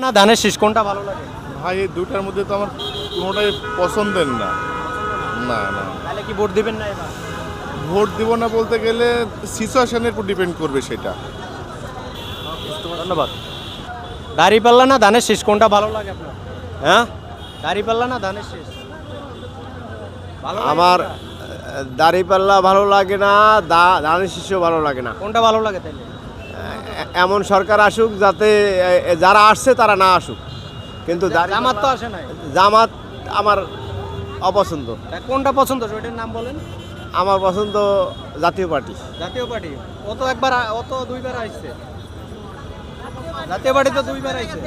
না ধানের শীষ কোনটা ভালো লাগে? ভাই এই দুটার মধ্যে তো আমার কোনোটাই পছন্দের না। না না, তাহলে কি ভোট দিবেন না এবার? ভোট দিব না বলতে গেলে সিচুয়েশনের উপর ডিপেন্ড করবে সেটা। ধন্যবাদ। দাঁড়িপাল্লা না ধানের শীষ কোনটা ভালো লাগে আপনার? হ্যাঁ, দাঁড়িপাল্লা না ধানের শীষ? আমার দাড়িপাল্লা ভালো লাগে না, ধানের শীষও ভালো লাগে না। কোনটা ভালো লাগে তাহলে? এমন সরকার আসুক যাতে যারা আসছে তারা না আসুক, কিন্তু জামাত তো আসে নাই। জামাত আমার অপছন্দ। কোনটা পছন্দ ওইটার নাম বলেন। আমার পছন্দ জাতীয় পার্টি। জাতীয় পার্টি ও তো দুইবার আসছে। জাতীয় পার্টি তো দুইবার আসছে।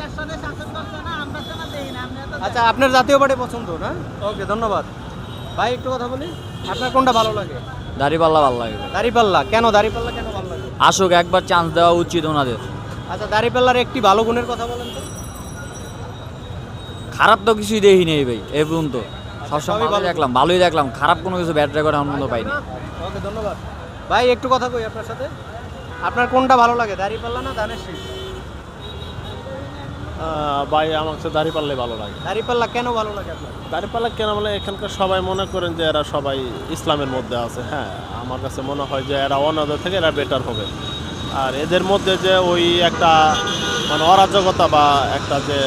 আচ্ছা, আপনার জাতীয় পার্টি পছন্দ না? ওকে, ধন্যবাদ। ভাই একটু কথা বলি, আপনার কোনটা ভালো লাগে? দাড়িপাল্লা ভালো লাগে। দাঁড়িপাল্লা কেন? দাঁড়িপাল্লা কেন ভালো লাগে? আসুক, একবার চান্স দেওয়া উচিত ওনাদের। আচ্ছা, দাঁড়িপাল্লার একটি ভালো গুণের কথা বলেন তো। খারাপ তো কিছুই দেখিনি ভাই এই পর্যন্ত, সবসময় সবই ভালো। ভালোই দেখলাম, খারাপ কোনো কিছু ব্যাড রেকর্ড আমার মতো পাইনি। ওকে, ধন্যবাদ। ভাই একটু কথা কই আপনার সাথে, আপনার কোনটা ভালো লাগে, দাঁড়িপাল্লা না ধানের শীষ? ভাই আমার কাছে দাঁড়িপাল্লাই ভালো লাগে। দাঁড়িপাল্লা কেন ভালো লাগে আপনার? দাঁড়িপাল্লা কেন বলে এখানকার সবাই মনে করেন যে এরা সবাই ইসলামের মধ্যে আছে। হ্যাঁ, আমার কাছে মনে হয় যে এরা অন্যদের থেকে এরা বেটার হবে। আর এদের মধ্যে যে ওই একটা মানে অরাজকতা বা একটা যে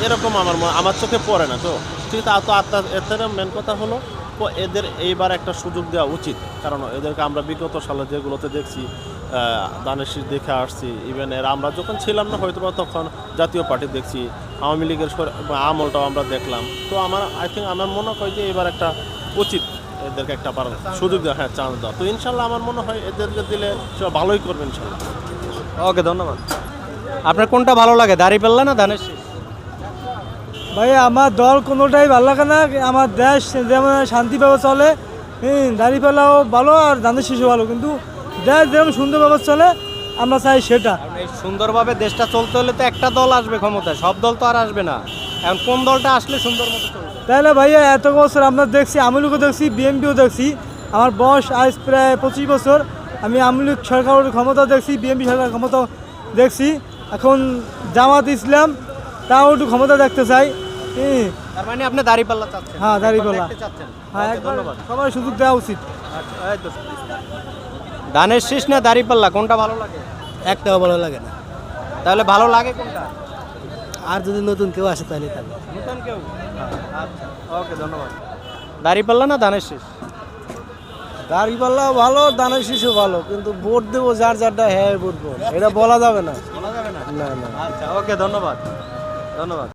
এরকম আমার চোখে পড়ে না। তো ঠিক তো এর মেন কথা হলো এদের এইবার একটা সুযোগ দেওয়া উচিত, কারণ এদেরকে আমরা বিগত সালে যেগুলোতে দেখছি ধানের শীষ দেখে আসছি। ইভেন আমরা যখন ছিলাম না হয়তো তখন জাতীয় পার্টি দেখছি, আওয়ামী লীগের আমলটাও আমরা দেখলাম। তো আমার মনে হয় যে এবার একটা উচিত এদেরকে একটা সুযোগ দেওয়া, হ্যাঁ চান্স দেওয়া। তো ইনশাল্লাহ আমার মনে হয় এদেরকে দিলে সব ভালোই করবে ইনশাল্লাহ। ওকে, ধন্যবাদ। আপনার কোনটা ভালো লাগে, দাঁড়িপাল্লা না ধানের শীষ? ভাই আমার দল কোনোটাই ভালো লাগে না। আমার দেশ যেমন শান্তিভাবে চলে, দাঁড়িপাল্লাও ভালো আর ধানের শীষও ভালো, কিন্তু দেশ যেমন সুন্দরভাবে চলে আমরা চাই সেটা। এই সুন্দরভাবে দেশটা চলতে হলে তো একটা দল আসবে ক্ষমতায়, সব দল তো আর আসবে না। এখন কোন দলটা আসলে সুন্দর মতো চলবে? তাহলে ভাইয়া এত বছর আমরা দেখছি, আওয়ামী লীগও দেখছি, বিএনপিও দেখছি। আমার বয়স আজ প্রায় 25 বছর। আমি আওয়ামী লীগ সরকারের ক্ষমতা দেখছি, বিএনপি সরকার ক্ষমতা দেখছি। এখন জামাত ইসলাম তাও একটু ক্ষমতা দেখতে চাই। তার মানে আপনি দাঁড়িপাল্লা চাচ্ছেন? হ্যাঁ, দাঁড়িপাল্লা। দেখতে চাচ্ছেন। হ্যাঁ, ওকে, একবার ধন্যবাদ। সবার সুযোগ দেওয়া উচিত। আচ্ছা, এই তো। ধানের শীষ না দাঁড়িপাল্লা কোনটা ভালো লাগে? একটাও ভালো লাগে না। তাহলে ভালো লাগে কোনটা? আর যদি নতুন কেউ আসে তাহলে নতুন কেউ? আচ্ছা, ওকে, ধন্যবাদ। দাঁড়িপাল্লা না ধানের শীষ? দাঁড়িপাল্লা ভালো, ধানের শীষও ভালো, কিন্তু ভোট দেবো যার যারটা হ্যাঁ ভোট দেবো এটা বলা যাবে না। বলা যাবে না? না না। আচ্ছা, ওকে, ধন্যবাদ। ধন্যবাদ।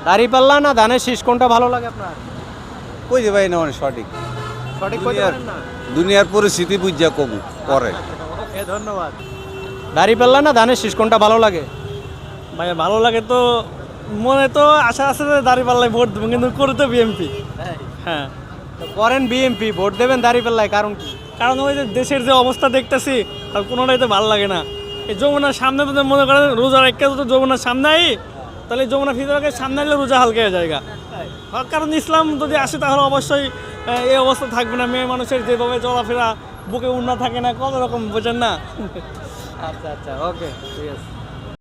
দাঁড়িপাল্লা না ধানের শীষ কোনটা ভালো লাগে আপনার? কই যে ভাই না মানে সঠিক সঠিক বলতে পারেন না? দুনিয়ার পরিস্থিতি বুঝিয়া কম পরে। ওকে, ধন্যবাদ। দাঁড়িপাল্লা না ধানের শীষ কোনটা ভালো লাগে? ভাই ভালো লাগে তো, মনে তো আশা আছে যে দাঁড়িপাল্লায় ভোট দেবো, কিন্তু করে তো বিএনপি। হ্যাঁ, তো করেন বিএমপি, ভোট দেবেন দাঁড়িপাল্লায়, কারণ কি? কারণ ওই যে দেশের যে অবস্থা দেখতেছি তার কোনোটাই তো ভালো লাগে না। এই যমুনার সামনে তো মনে করেন রোজার একটা তো যমুনার সামনে আই, তাহলে যমুনার ভিতরে সামনে এলে রোজা হালকা হয়ে জায়গা। কারণ ইসলাম যদি আসে তাহলে অবশ্যই এই অবস্থা থাকবে না। মেয়ে মানুষের যেভাবে চলাফেরা, বুকে উন্না থাকে না, কত রকম বোঝেন না। আচ্ছা আচ্ছা, ওকে, ঠিক আছে।